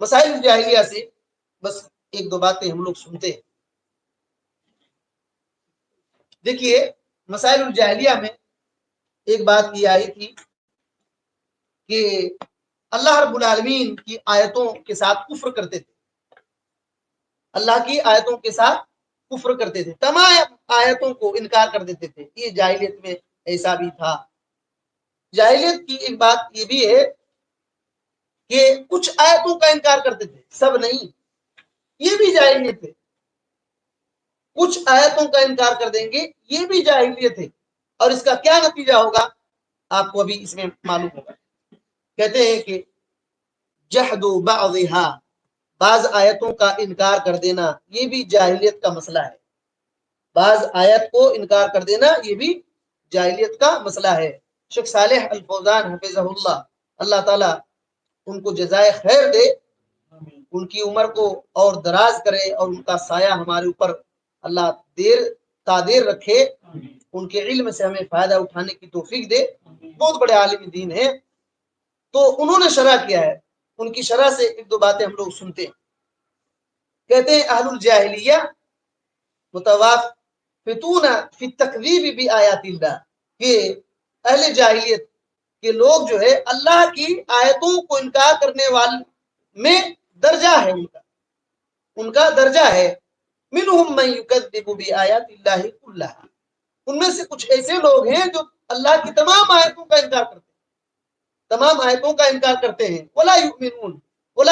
مسائل الجاہلیہ سے بس ایک دو باتیں ہم لوگ سنتے ہیں. دیکھیے مسائل الجاہلیہ میں ایک بات یہ آئی تھی کہ اللہ رب العالمین کی آیتوں کے ساتھ کفر کرتے تھے. اللہ کی آیتوں کے ساتھ کفر کرتے تھے, تمام آیتوں کو انکار کر دیتے تھے. یہ جاہلیت میں ایسا بھی تھا. جاہلیت کی ایک بات یہ بھی ہے کہ کچھ آیتوں کا انکار کرتے تھے, سب نہیں. یہ بھی جاہلیت ہے. کچھ آیتوں کا انکار کر دیں گے, یہ بھی جاہلیت ہے. اور اس کا کیا نتیجہ ہوگا آپ کو ابھی اس میں معلوم ہوگا. کہتے ہیں کہ جحد بعضها, بعض آیتوں کا انکار کر دینا یہ بھی جاہلیت کا مسئلہ ہے. بعض آیت کو انکار کر دینا یہ بھی جاہلیت کا مسئلہ ہے. شیخ صالح الفوزان حفظہ اللہ, اللہ تعالیٰ ان کو جزائے خیر دے, ان کی عمر کو اور دراز کرے اور ان کا سایہ ہمارے اوپر اللہ دیر رکھے, ان کے علم سے ہمیں فائدہ اٹھانے کی توفیق دے. بہت بڑے عالم دین ہیں. تو انہوں نے شرح کیا ہے, ان کی شرح سے ایک دو باتیں ہم لوگ سنتے ہیں. کہتے ہیں اہل الجاہلیہ متوافقون فی التکذیب بآیات اللہ, کہ اہل جاہلیت کے لوگ جو ہے اللہ کی آیتوں کو انکار کرنے والے میں درجہ ہے, ان کا درجہ ہے. منہم من یکذب بآیات اللہ کلھا, ان میں سے کچھ ایسے لوگ ہیں جو اللہ کی تمام آیتوں کا انکار کرتے ہیں, تمام آیتوں کا انکار کرتے ہیں. ولا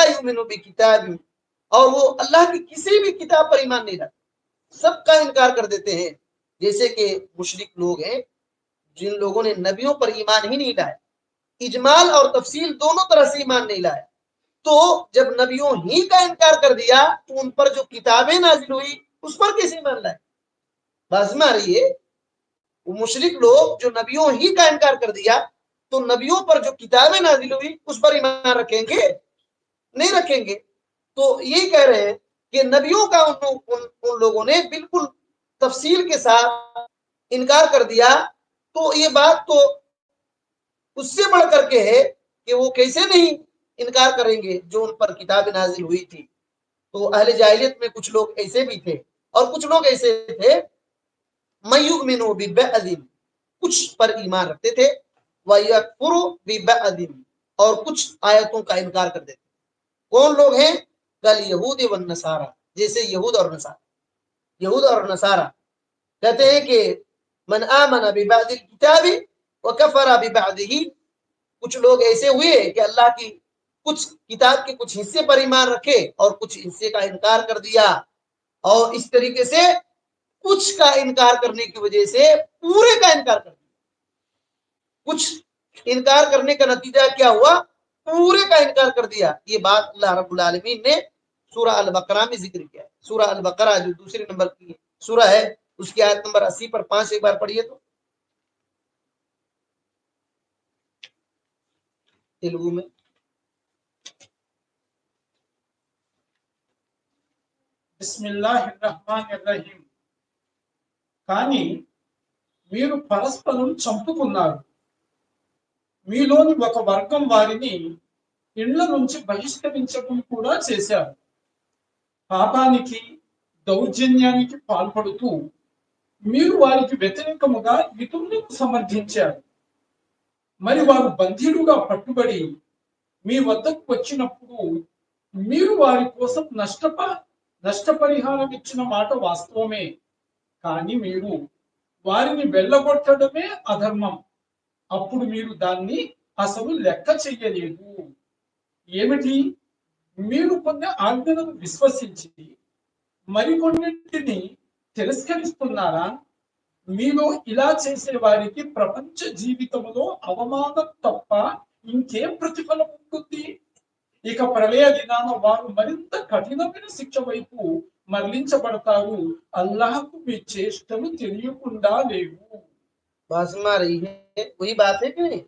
یؤمنون بکتاب, اور وہ اللہ کی کسی بھی کتاب پر ایمان نہیں لاتے, سب کا انکار کر دیتے ہیں. جیسے کہ مشرک لوگ ہیں جن لوگوں نے نبیوں پر ایمان ہی نہیں لایا, اجمال اور تفصیل دونوں طرح سے ایمان نہیں لایا. تو جب نبیوں ہی کا انکار کر دیا تو ان پر جو کتابیں نازل ہوئی اس پر کیسے ایمان لائے؟ بازم آ رہی ہے. وہ مشرک لوگ جو نبیوں ہی کا انکار کر دیا تو نبیوں پر جو کتابیں نازل ہوئی اس پر ایمان رکھیں گے؟ نہیں رکھیں گے. تو یہی کہہ رہے ہیں کہ نبیوں کا ان لوگوں نے بالکل تفصیل کے ساتھ انکار کر دیا. تو یہ بات تو اس سے بڑھ کر کے ہے کہ وہ کیسے نہیں انکار کریں گے جو ان پر کتاب نازل ہوئی تھی. تو اہل جاہلیت میں کچھ لوگ ایسے بھی تھے, اور کچھ لوگ ایسے تھے من یؤمن ببعض, کچھ پر ایمان رکھتے تھے, وَيَكْفُرُ بِبَعْضٍ, اور کچھ آیتوں کا انکار کر دیتے. کون لوگ ہیں؟ کل یہود والنصارى, جیسے یہود اور نصارہ کہتے ہیں کہ من آمن ببعض الکتاب وکفر ببعضه, کچھ لوگ ایسے ہوئے کہ اللہ کی کچھ کتاب کے کچھ حصے پر ایمان رکھے اور کچھ حصے کا انکار کر دیا, اور اس طریقے سے کچھ کا انکار کرنے کی وجہ سے پورے کا انکار کر دیا. کچھ انکار کرنے کا نتیجہ کیا ہوا؟ پورے کا انکار کر دیا. یہ بات اللہ رب العالمین نے سورہ البقرہ میں ذکر کیا ہے. سورہ البقرہ جو دوسرے نمبر کی سورہ ہے, اس کی آیت نمبر 80 پر 5 ایک بار پڑھیے تو تیلگو میں. بسم اللہ الرحمن الرحیم. కానీ మీరు పరస్పరం చంపుకున్నారు, మీలోని ఒక వర్గం వారిని ఇండ్ల నుంచి బహిష్కరించడం కూడా చేశారు. పాపానికి దౌర్జన్యానికి పాల్పడుతూ మీరు వారికి వ్యతిరేకముగా ఇతరులను సమర్థించారు. మరి వారు బంధీలుగా పట్టుబడి మీ వద్దకు వచ్చినప్పుడు మీరు వారి కోసం నష్టపరిహారం ఇచ్చిన మాట వాస్తవమే, కానీ మీరు వారిని వెళ్ళగొట్టడమే అధర్మం. అప్పుడు మీరు దాన్ని అసలు లెక్క చెయ్యలేదు. ఏమిటి? మీరు కొన్ని ఆజ్ఞలను విశ్వసించి మరికొన్నింటిని తిరస్కరిస్తున్నారా? మీలో ఇలా చేసే వారికి ప్రపంచ జీవితంలో అవమానం తప్ప ఇంకేం ప్రతిఫలం ఉంటుంది? ఇక ప్రళయ దినాన వారు మరింత కఠినమైన శిక్ష వైపు మరలించబడతారు. అల్లాహకు మీ చేష్టలు తెలియకుండా లేవు. بازم آ رہی ہے, وہی بات ہے کہ نہیں؟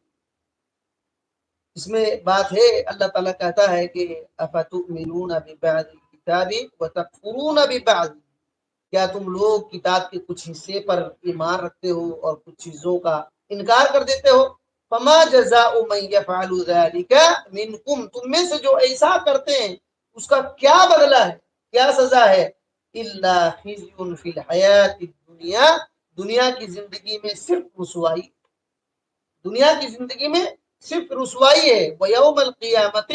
اس میں بات ہے, اللہ تعالیٰ کہتا ہے کہ افتؤمنون ببعض الکتاب وتکفرون ببعض, کیا تم لوگ کتاب کے کچھ حصے پر ایمان رکھتے ہو اور کچھ چیزوں کا انکار کر دیتے ہو؟ فما جزاء من يفعل ذلك منکم, تم میں سے جو ایسا کرتے ہیں اس کا کیا بدلہ ہے، کیا سزا ہے؟ الا خزي في الحیات الدنیا، دنیا کی زندگی میں صرف رسوائی، دنیا کی زندگی میں صرف رسوائی ہے۔ وَيَوْمَ الْقِيَامَةِ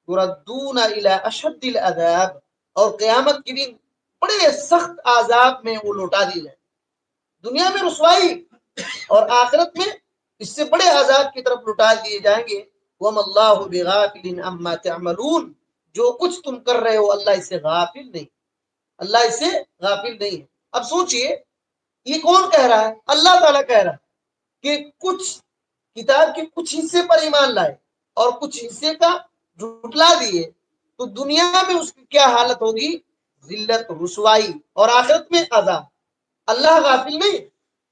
يُرَدُّونَ إِلَىٰ أَشَدِّ الْعَذَابِ، اور قیامت کے دن بڑے سخت عذاب میں وہ لوٹا دیے جائیں۔ دنیا میں رسوائی اور آخرت میں اس سے بڑے عذاب کی طرف لوٹا دیے جائیں گے۔ وَمَا اللَّهُ بِغَافِلٍ عَمَّا تَعْمَلُونَ، جو کچھ تم کر رہے ہو اللہ اس سے غافل نہیں، اللہ اس سے غافل نہیں ہے۔ اب سوچئے یہ کون کہہ رہا ہے؟ اللہ تعالیٰ کہہ رہا ہے کہ کچھ کتاب کے کچھ حصے پر ایمان لائے اور کچھ حصے کا جھٹلا دیے، تو دنیا میں اس کی کیا حالت ہوگی؟ ذلت، رسوائی، اور آخرت میں عذاب۔ اللہ غافل نہیں۔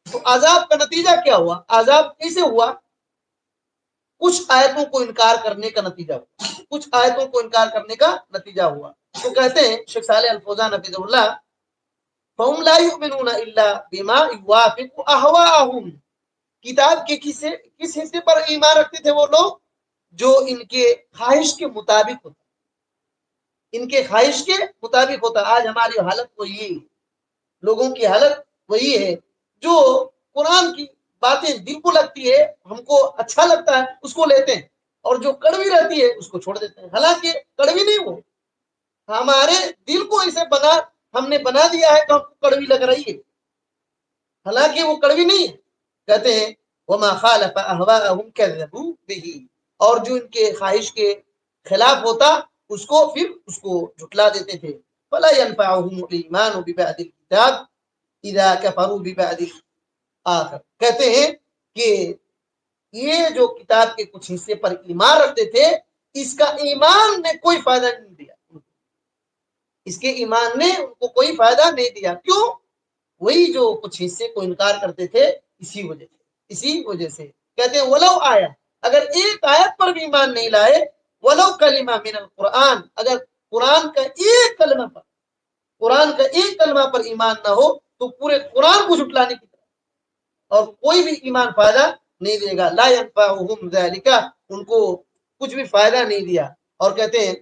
تو عذاب کا نتیجہ کیا ہوا؟ عذاب کیسے ہوا؟ کچھ آیتوں کو انکار کرنے کا نتیجہ ہوا، کچھ آیتوں کو انکار کرنے کا نتیجہ ہوا۔ تو کہتے ہیں شیخ صالح الفوزان حفظہ اللہ، فَهُمْ لَا يُؤْمِنُونَ إِلَّا بِمَا يُوَافِقُ أَهْوَاءَهُمْ، کتاب کے کس حصے پر ایمان رکھتے تھے وہ لوگ؟ جو ان کے خواہش کے مطابق ہوتا، ان کے خواہش کے مطابق ہوتا۔ آج ہماری حالت وہی ہے، لوگوں کی حالت وہی ہے، جو قرآن کی باتیں دل کو لگتی ہے، ہم کو اچھا لگتا ہے اس کو لیتے ہیں، اور جو کڑوی رہتی ہے اس کو چھوڑ دیتے ہیں، حالانکہ کڑوی نہیں، وہ ہمارے دل کو اسے ہم نے بنا دیا ہے کہ ہم کو کڑوی لگ رہی ہے، حالانکہ وہ کڑوی نہیں ہے۔ کہتے ہیں وَمَا خَالَفَ أَهْوَاءَهُمْ كَذَّبُوا بِهِ، اور جو ان کے خواہش کے خلاف ہوتا اس کو پھر اس کو جھٹلا دیتے تھے۔ فَلَا يَنْفَعُهُمُ الْإِيمَانُ بِبَعْدِ الْكِتَابِ إِذَا كَفَرُوا بِبَعْدِ الْآخِرِ، کہتے ہیں کہ یہ جو کتاب کے کچھ حصے پر ایمان رکھتے تھے، اس کا ایمان نے کوئی فائدہ نہیں دیا، اس کے ایمان نے ان کو کوئی فائدہ نہیں دیا۔ کیوں؟ وہی جو کچھ حصے کو انکار کرتے تھے، اسی وجہ سے کہتے ہیں ولو آیا، اگر ایک آیت پر بھی ایمان نہیں لائے، ولو کلمہ من القرآن، اگر قرآن کا ایک کلمہ پر ایمان نہ ہو تو پورے قرآن کو جھٹلانے کی طرح، اور کوئی بھی ایمان فائدہ نہیں دے گا۔ لا ينفعهم ذلك، ان کو کچھ بھی فائدہ نہیں دیا۔ اور کہتے ہیں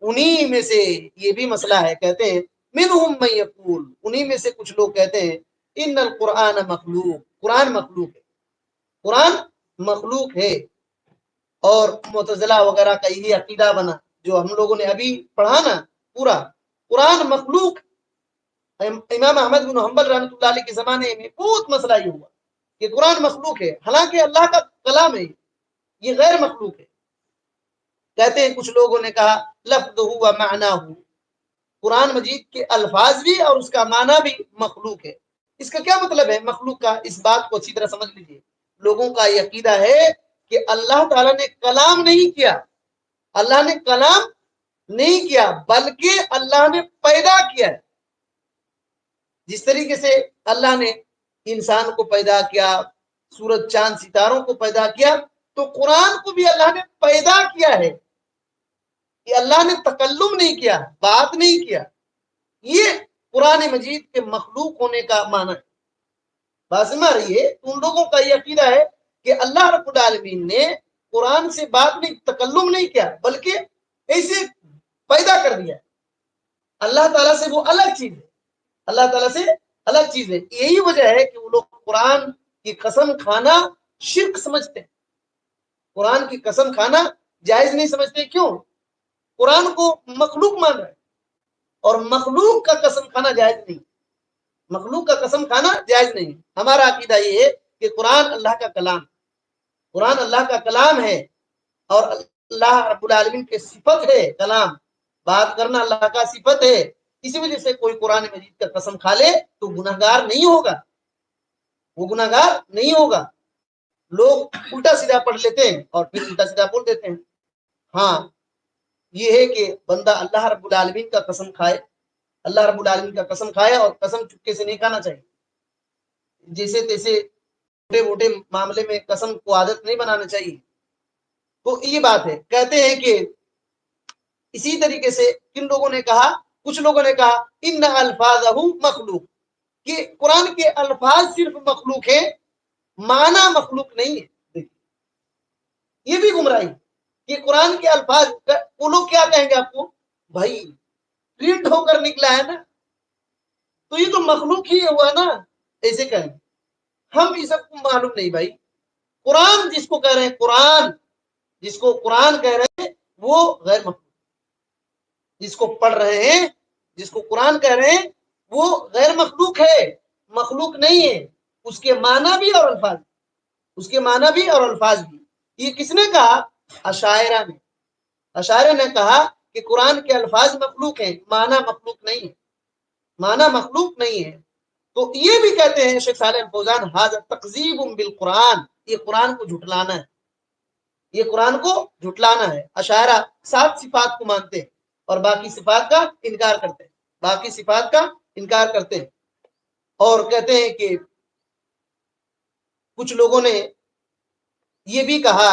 انہی میں سے یہ بھی مسئلہ ہے، کہتے ہیں منہم من یقول، انہی میں سے کچھ لوگ کہتے ہیں ان القرآن مخلوق، قرآن مخلوق ہے، قرآن مخلوق ہے۔ اور معتزلہ وغیرہ کا یہ عقیدہ بنا جو ہم لوگوں نے ابھی پڑھا نا، پورا قرآن مخلوق۔ امام احمد بن حنبل رحمۃ اللہ علیہ کے زمانے میں بہت مسئلہ یہ ہوا کہ قرآن مخلوق ہے، حالانکہ اللہ کا کلام ہے، یہ غیر مخلوق ہے۔ کہتے ہیں کچھ لوگوں نے کہا لفظہ و معنیٰ، قرآن مجید کے الفاظ بھی اور اس کا معنی بھی مخلوق ہے۔ اس کا کیا مطلب ہے مخلوق کا؟ اس بات کو اچھی طرح سمجھ لیجیے۔ لوگوں کا یہ عقیدہ ہے کہ اللہ تعالیٰ نے کلام نہیں کیا، اللہ نے کلام نہیں کیا، بلکہ اللہ نے پیدا کیا ہے۔ جس طریقے سے اللہ نے انسان کو پیدا کیا، سورج چاند ستاروں کو پیدا کیا، تو قرآن کو بھی اللہ نے پیدا کیا ہے، کہ اللہ نے تکلم نہیں کیا، بات نہیں کیا۔ یہ قرآن مجید کے مخلوق ہونے کا معنی ہے۔ بات سمجھ رہی ہے؟ ان لوگوں کا یہ عقیدہ ہے کہ اللہ رب العالمین نے قرآن سے بات نہیں، تکلم نہیں کیا، بلکہ ایسے پیدا کر دیا۔ اللہ تعالیٰ سے وہ الگ چیز ہے، اللہ تعالیٰ سے الگ چیز ہے۔ یہی وجہ ہے کہ وہ لوگ قرآن کی قسم کھانا شرک سمجھتے ہیں، قرآن کی قسم کھانا جائز نہیں سمجھتے۔ کیوں؟ قرآن کو مخلوق مان رہے ہیں، اور مخلوق کا قسم کھانا جائز نہیں، مخلوق کا قسم کھانا جائز نہیں۔ ہمارا عقیدہ یہ ہے کہ قرآن اللہ کا کلام، قرآن اللہ کا کلام ہے، اور اللہ رب العالمین کے صفت ہے کلام، بات کرنا اللہ کا صفت ہے۔ اسی وجہ سے کوئی قرآن مجید کا قسم کھا لے تو گناہگار نہیں ہوگا، وہ گناہگار نہیں ہوگا۔ لوگ الٹا سیدھا پڑھ لیتے ہیں اور پھر الٹا سیدھا بول دیتے ہیں۔ ہاں یہ ہے کہ بندہ اللہ رب العالمین کا قسم کھائے، اللہ رب العالمین کا قسم کھائے، اور قسم چپکے سے نہیں کھانا چاہیے، جیسے تیسے چھوٹے موٹے معاملے میں قسم کو عادت نہیں بنانا چاہیے۔ تو یہ بات ہے۔ کہتے ہیں کہ اسی طریقے سے کن لوگوں نے کہا، کچھ لوگوں نے کہا ان الفاظہ مخلوق، کہ قرآن کے الفاظ صرف مخلوق ہے، معنی مخلوق نہیں ہے۔ یہ بھی گمراہی کہ قرآن کے الفاظ، وہ لوگ کیا کہیں گے آپ کو بھائی پرنٹ ہو کر نکلا ہے نا، تو یہ تو مخلوق ہی ہوا نا، ایسے کہیں ہم یہ سب کو معلوم نہیں بھائی. قرآن جس کو کہہ رہے ہیں، قرآن جس کو قرآن کہہ رہے ہیں وہ غیر مخلوق، جس کو پڑھ رہے ہیں، جس کو قرآن کہہ رہے ہیں وہ غیر مخلوق ہے، مخلوق نہیں ہے. اس کے معنی بھی اور الفاظ، اس کے معنی بھی اور الفاظ بھی. یہ کس نے کہا؟ اشاعرہ نے. اشاعرہ نے کہا کہ قرآن کے الفاظ مخلوق ہیں، معنی مخلوق نہیں ہے، معنی مخلوق نہیں ہے. تو یہ بھی کہتے ہیں شیخ صالح الفوزان، ھذا تکذیب بالقرآن، یہ قرآن کو جھٹلانا ہے، یہ قرآن کو جھٹلانا ہے. اشاعرہ 7 صفات کو مانتے ہیں اور باقی صفات کا انکار کرتے ہیں، باقی صفات کا انکار کرتے ہیں. اور کہتے ہیں کہ کچھ لوگوں نے یہ بھی کہا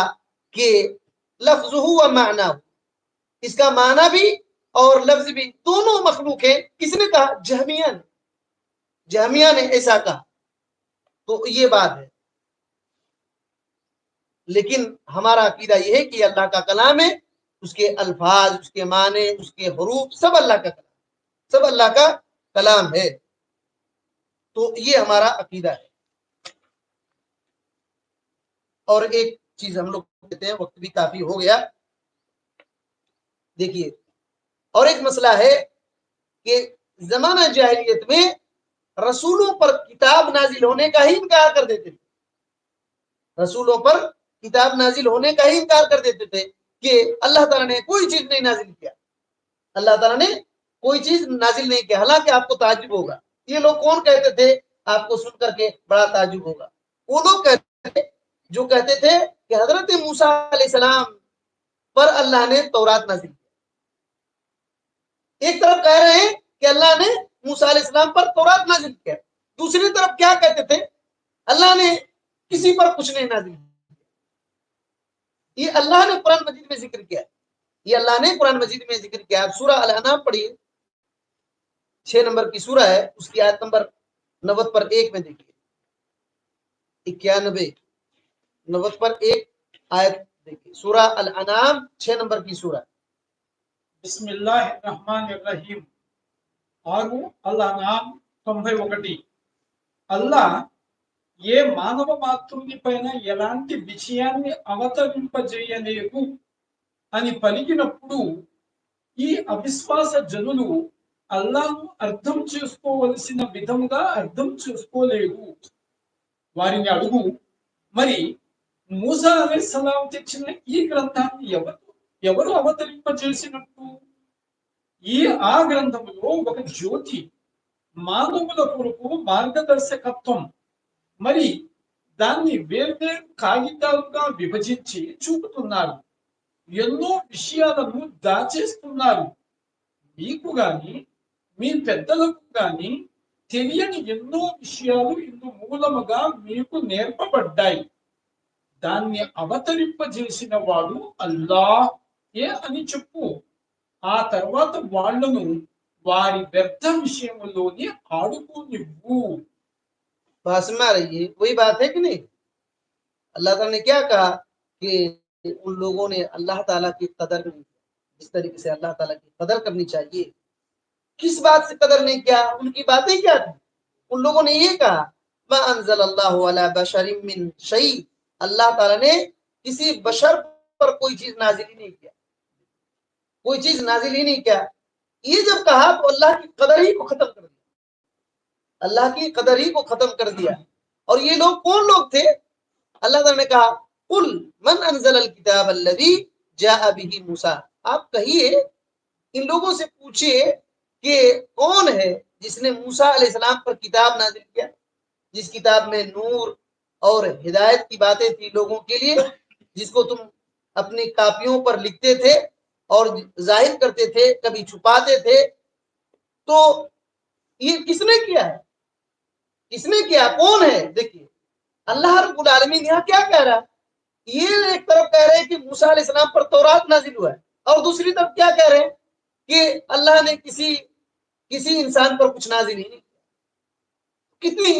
کہ لفظ و معنی، اس کا معنی بھی اور لفظ بھی دونوں مخلوق ہیں. کس نے کہا؟ جہمیہ نے. جہمیہ نے ایسا کہا. تو یہ بات ہے. لیکن ہمارا عقیدہ یہ ہے کہ اللہ کا کلام ہے، اس کے الفاظ، اس کے معنی، اس کے حروف سب اللہ کا کلام، سب اللہ کا کلام ہے. تو یہ ہمارا عقیدہ ہے. اور ایک چیز ہم لوگ کہتے ہیں، وقت بھی کافی ہو گیا. دیکھیے، اور ایک مسئلہ ہے کہ زمانہ جاہلیت میں رسولوں پر کتاب نازل ہونے کا ہی انکار کر دیتے تھے. رسولوں پر کتاب نازل ہونے کا ہی انکار کر دیتے تھے کہ اللہ تعالیٰ نے کوئی چیز نہیں نازل کیا، اللہ تعالیٰ نے کوئی چیز نازل نہیں کیا. حالانکہ آپ کو تعجب ہوگا، یہ لوگ کون کہتے تھے؟ آپ کو سن کر کے بڑا تعجب ہوگا. وہ لوگ کہتے تھے جو کہتے تھے کہ حضرت موسیٰ علیہ السلام پر اللہ نے تورات نازل کیا. ایک طرف کہہ رہے ہیں کہ اللہ نے موسیٰ علیہ السلام پر تورات نازل کیا، دوسری طرف کیا کہتے تھے؟ اللہ نے کسی پر کچھ نہیں نازل کیا. یہ اللہ نے قرآن مجید میں ذکر کیا، یہ اللہ نے قرآن مجید میں ذکر کیا. آپ سورہ الانعام پڑھیے، 6 نمبر کی سورہ ہے، اس کی آیت نمبر 90 پر 1 میں دیکھیے. 91 90 پر 1 آیت دیکھیے. سورہ الانعام 6 نمبر کی سورہ. بسم اللہ الرحمن الرحیم. ఆరు అల్లానాం 91. అల్లా ఏ మానవ మాతృని పైన ఎలాంటి విషయాన్ని అవతరింపజేయలేదు అని పలికినప్పుడు ఈ అవిశ్వాస జనులు అల్లాను అర్థం చేసుకోవలసిన విధముగా అర్థం చేసుకోలేదు. వారిని అడుగు, మరి మూసా అలైహిస్సలాం తెచ్చిన ఈ గ్రంథాన్ని ఎవరు అవతరింపజేసినట్టు? ఆ గ్రంథములో ఒక జ్యోతి, మానవుల కొరకు మార్గదర్శకత్వం, మరి దాన్ని వేర్వేరు కాగితాలుగా విభజించి చూపుతున్నారు. ఎన్నో విషయాలను దాచేస్తున్నారు. మీకు గాని మీ పెద్దలకు గాని తెలియని ఎన్నో విషయాలు ఇందు మూలముగా మీకు నేర్పబడ్డాయి. దాన్ని అవతరింపజేసిన వాడు అల్లాహ్ అని చెప్పు. ఆ తర్వాత వాళ్లను వారి వ్యర్థ విషయంలోని ఆడుకోనివ్వు. باسمہ رہیے، وہی بات ہے کہ نہیں؟ اللہ تعالیٰ نے کیا کہا کہ ان لوگوں نے اللہ تعالیٰ کی قدر نہیں کی جس طریقے سے اللہ تعالیٰ کی قدر کرنی چاہیے. کس بات سے قدر نہیں کیا؟ ان کی باتیں کیا تھی؟ ان لوگوں نے یہ کہا ما انزل اللہ علی بشر من شیء، اللہ تعالیٰ نے کسی بشر پر کوئی چیز نازل ہی نہیں کیا، کوئی چیز نازل ہی نہیں کیا. یہ جب کہا تو اللہ کی قدر ہی کو ختم کر دیا، اللہ کی قدر ہی کو ختم کر دیا. اور یہ لوگ کون لوگ تھے؟ اللہ تعالیٰ نے کہا قل من انزل الکتاب الذی جاء به موسیٰ، آپ کہیے ان لوگوں سے پوچھئے کہ کون ہے جس نے موسیٰ علیہ السلام پر کتاب نازل کیا، جس کتاب میں نور اور ہدایت کی باتیں تھی لوگوں کے لیے، جس کو تم اپنی کاپیوں پر لکھتے تھے اور ظاہر کرتے تھے، کبھی چھپاتے تھے. تو یہ کس نے کیا ہے؟ کس نے کیا؟ کون ہے؟ دیکھیے اللہ رب العالمین یہاں کیا کہہ رہا ہے. یہ ایک طرف کہہ رہے ہیں کہ موسیٰ علیہ السلام پر تورات نازل ہوا ہے، اور دوسری طرف کیا کہہ رہے ہیں کہ اللہ نے کسی انسان پر کچھ نازل ہی نہیں کیا. کتنی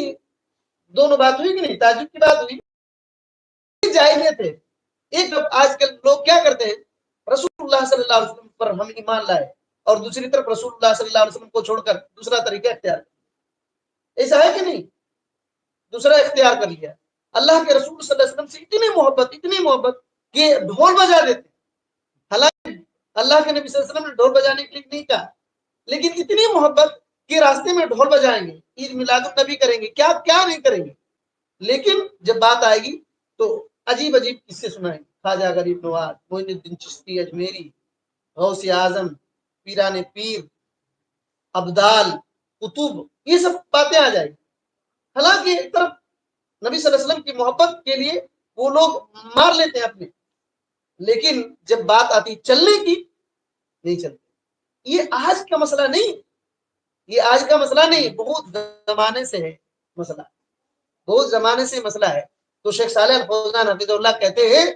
دونوں بات ہوئی کہ نہیں؟ تعجب کی بات ہوئی. جاہلیت ہے. ایک طرف آج کل لوگ کیا کرتے ہیں، رسول اللہ صلی اللہ علیہ وسلم پر ہم ایمان لائے اور دوسری طرف رسول اللہ صلی اللہ علیہ وسلم کو چھوڑ کر دوسرا طریقہ اختیار کیا، ایسا ہے کہ نہیں؟ دوسرا اختیار کر لیا۔ اللہ کے رسول صلی اللہ علیہ وسلم سے اتنی محبت کہ ڈھول بجا دیتے، حالانکہ اللہ کے نبی صلی اللہ علیہ وسلم نے ڈھول بجانے کے لیے نہیں کہا، لیکن اتنی محبت کہ راستے میں ڈھول بجائیں گے، عید میلاد النبی کریں گے، کیا کیا نہیں کریں گے، لیکن جب بات آئے گی تو عجیب عجیب قصے سنائیں گے۔ خواجہ غریب نواز، معین الدین چشتی اجمیری، غوث اعظم، پیران پیر، ابدال، قطب، یہ سب باتیں آ جائیں گی۔ حالانکہ ایک طرف نبی صلی اللہ علیہ وسلم کی محبت کے لیے وہ لوگ مار لیتے ہیں اپنے، لیکن جب بات آتی چلنے کی نہیں چلتے۔ یہ آج کا مسئلہ نہیں، یہ آج کا مسئلہ نہیں، بہت زمانے سے ہے مسئلہ، بہت زمانے سے مسئلہ ہے۔ تو شیخ صالح الفوزان حفظہ اللہ کہتے ہیں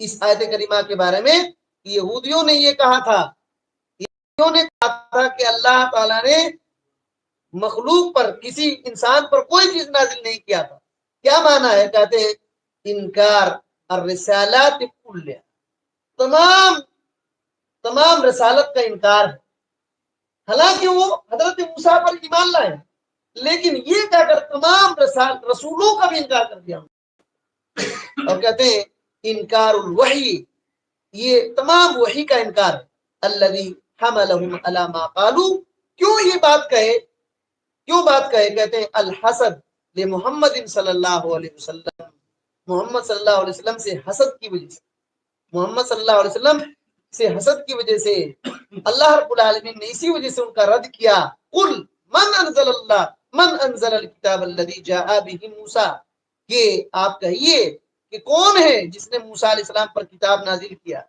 اس آیت کریمہ کے بارے میں، یہودیوں نے یہ کہا تھا، یہودیوں نے کہا تھا کہ اللہ تعالیٰ نے مخلوق پر، کسی انسان پر کوئی چیز نازل نہیں کیا تھا۔ کیا معنی ہے؟ کہتے ہیں انکار الرسالات کلیہا، تمام رسالت کا انکار ہے۔ حالانکہ وہ حضرت موسیٰ پر ایمان لائے، لیکن یہ کہہ کر تمام رسولوں کا بھی انکار کر دیا، اور کہتے ہیں انکار الوحی، یہ تمام وحی کا انکار ہے۔ الذی حملہم علی ما قالوا، کیوں یہ بات کہے، کیوں بات کہے؟ کہتے ہیں الحسد لمحمد صلی اللہ علیہ وسلم، محمد صلی اللہ علیہ وسلم سے حسد کی وجہ سے، محمد صلی اللہ علیہ وسلم سے حسد کی وجہ سے اللہ رب العالمین نے اسی وجہ سے ان کا رد کیا۔ قل من انزل الکتاب الذی جاء به موسیٰ، کہ آپ کہیے کہ کون ہے جس نے موسیٰ علیہ السلام پر کتاب نازل کیا؟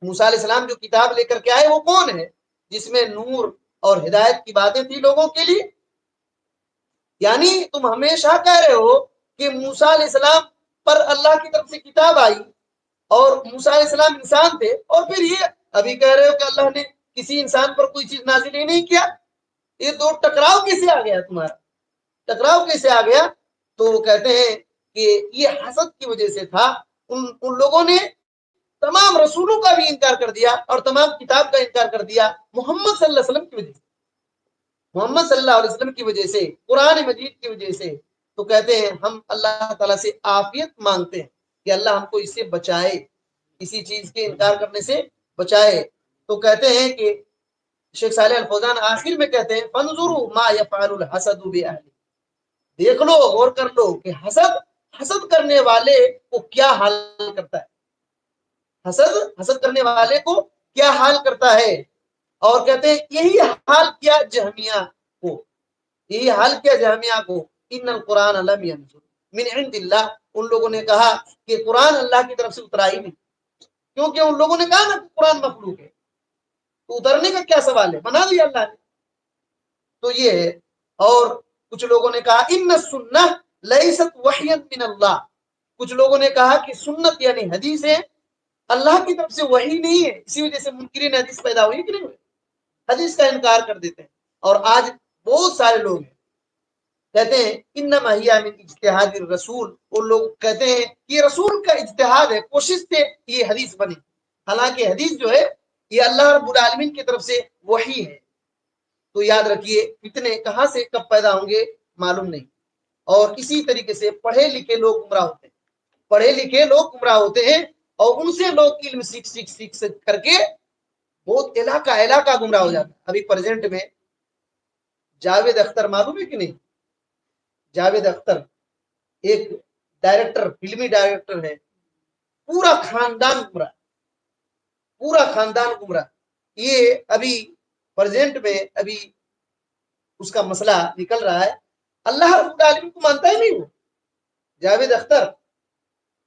موسیٰ علیہ السلام جو کتاب لے کر کے آئے وہ کون ہے؟ جس میں نور اور ہدایت کی باتیں تھی لوگوں کے لیے۔ یعنی تم ہمیشہ کہہ رہے ہو کہ موسیٰ علیہ السلام پر اللہ کی طرف سے کتاب آئی اور موسیٰ علیہ السلام انسان تھے، اور پھر یہ ابھی کہہ رہے ہو کہ اللہ نے کسی انسان پر کوئی چیز نازل ہی نہیں کیا۔ یہ دو ٹکراؤ کیسے آ گیا تمہارا؟ ٹکراؤ کیسے آ گیا؟ تو وہ کہتے ہیں کہ یہ حسد کی وجہ سے تھا۔ ان لوگوں نے تمام رسولوں کا بھی انکار کر دیا اور تمام کتاب کا انکار کر دیا محمد صلی اللہ علیہ وسلم کی وجہ سے، محمد صلی اللہ علیہ وسلم کی وجہ سے، قرآن مجید کی وجہ سے۔ تو کہتے ہیں ہم اللہ تعالیٰ سے عافیت مانگتے ہیں کہ اللہ ہم کو اس سے بچائے، اسی چیز کے انکار کرنے سے بچائے۔ تو کہتے ہیں کہ شیخ صالح الفوزان آخر میں کہتے ہیں فانظروا ما يفعل الحسد بأهله، دیکھ لو، غور کر لو کہ حسد کرنے والے کو کیا حال کرتا ہے، حسد کرنے والے کو کیا حال کرتا ہے۔ اور کہتے ہیں یہی حال کیا جہمیہ کو، یہی حال کیا جہمیہ کو، ان القرآن لم ينزل من عند اللہ، ان لوگوں نے کہا کہ قرآن اللہ کی طرف سے اترا ہی نہیں، کیونکہ ان لوگوں نے کہا نا کہ قرآن مخلوق ہے، تو اترنے کا کیا سوال ہے، بنا دیا اللہ نے۔ تو یہ ہے۔ اور کچھ لوگوں نے کہا ان السنہ لیست وحیا من اللہ، کچھ لوگوں نے کہا کہ سنت یعنی حدیث ہے، اللہ کی طرف سے وحی نہیں ہے، اسی وجہ سے منکرین حدیث پیدا ہوئی کہ نہیں ہوئی، حدیث کا انکار کر دیتے ہیں۔ اور آج بہت سارے لوگ ہیں کہتے ہیں انما ہی من اجتہاد الرسول، وہ لوگ کہتے ہیں یہ رسول کا اجتہاد ہے، کوشش سے یہ حدیث بنی، حالانکہ حدیث جو ہے یہ اللہ رب العالمین کی طرف سے وحی ہے۔ تو یاد رکھیے فتنے کہاں سے کب پیدا ہوں گے معلوم نہیں۔ اور اسی طریقے سے پڑھے لکھے لوگ گمراہ ہوتے ہیں، پڑھے لکھے لوگ گمراہ ہوتے ہیں، اور ان سے لوگ علم سیکھ کر کے بہت علاقہ گمراہ ہو جاتا ہے۔ ابھی پریزنٹ میں جاوید اختر معلوم ہے کہ نہیں؟ جاوید اختر ایک ڈائریکٹر، فلمی ڈائریکٹر ہے، پورا خاندان گمراہ، پورا خاندان گمراہ۔ یہ ابھی پریزنٹ میں ابھی اس کا مسئلہ نکل رہا ہے، اللہ رب العالمین کو مانتا ہی نہیں، وہ جاوید اختر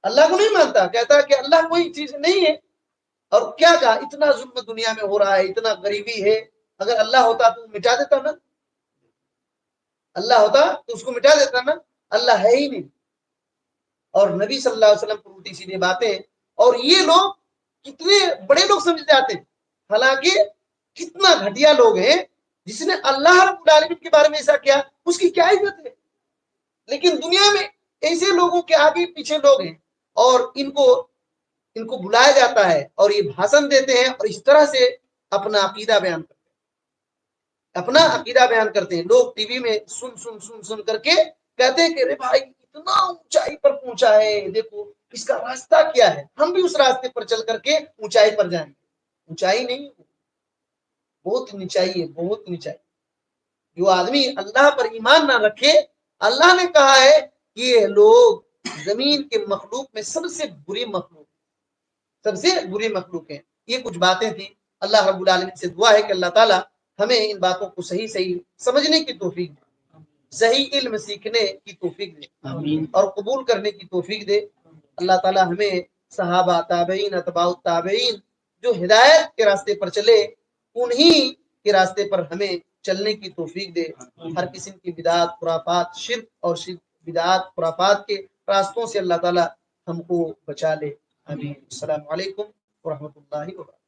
اللہ کو نہیں مانتا، کہتا ہے کہ اللہ کوئی چیز نہیں ہے۔ اور کیا کہا، اتنا ظلم دنیا میں ہو رہا ہے، اتنا غریبی ہے، اگر اللہ ہوتا تو مٹا دیتا نا، اللہ ہوتا تو اس کو مٹا دیتا نا، اللہ ہے ہی نہیں۔ اور نبی صلی اللہ علیہ وسلم کو الٹی سیدھی باتیں، اور یہ لوگ کتنے بڑے لوگ سمجھ جاتے ہیں، حالانکہ کتنا گھٹیا لوگ ہیں، جس نے اللہ رب العالمین کے بارے میں ایسا کیا اس کی کیا عزت ہے۔ لیکن دنیا میں ایسے لوگوں کے آگے پیچھے لوگ ہیں، اور ان کو بلایا جاتا ہے اور یہ بھاشن دیتے ہیں، اور اس طرح سے اپنا عقیدہ بیان کرتے ہیں، اپنا عقیدہ بیان کرتے ہیں. لوگ ٹی وی میں سن کر کے کہتے ہیں کہ ارے بھائی اتنا اونچائی پر پہنچا ہے، دیکھو اس کا راستہ کیا ہے، ہم بھی اس راستے پر چل کر کے اونچائی پر جائیں گے. اونچائی نہیں، بہت نیچائی ہے، بہت نیچائی. جو آدمی اللہ پر ایمان نہ رکھے، اللہ نے کہا ہے کہ یہ لوگ زمین کے مخلوق میں سب سے بری مخلوق ہیں. یہ کچھ باتیں تھیں. اللہ رب العالمین سے دعا ہے کہ اللہ تعالیٰ ہمیں ان باتوں کو صحیح سمجھنے کی توفیق دے، صحیح علم سیکھنے کی توفیق دے اور قبول کرنے کی توفیق دے. اللہ تعالیٰ ہمیں صحابہ، تابعین، اتباع التابعین جو ہدایت کے راستے پر چلے، انہی کے راستے پر ہمیں چلنے کی توفیق دے. ہر قسم کی بدعات، خرافات، شرک اور بدعات خرافات کے راستوں سے اللہ تعالیٰ ہم کو بچا لے. آمین. السلام علیکم ورحمۃ اللہ وبرکاتہ.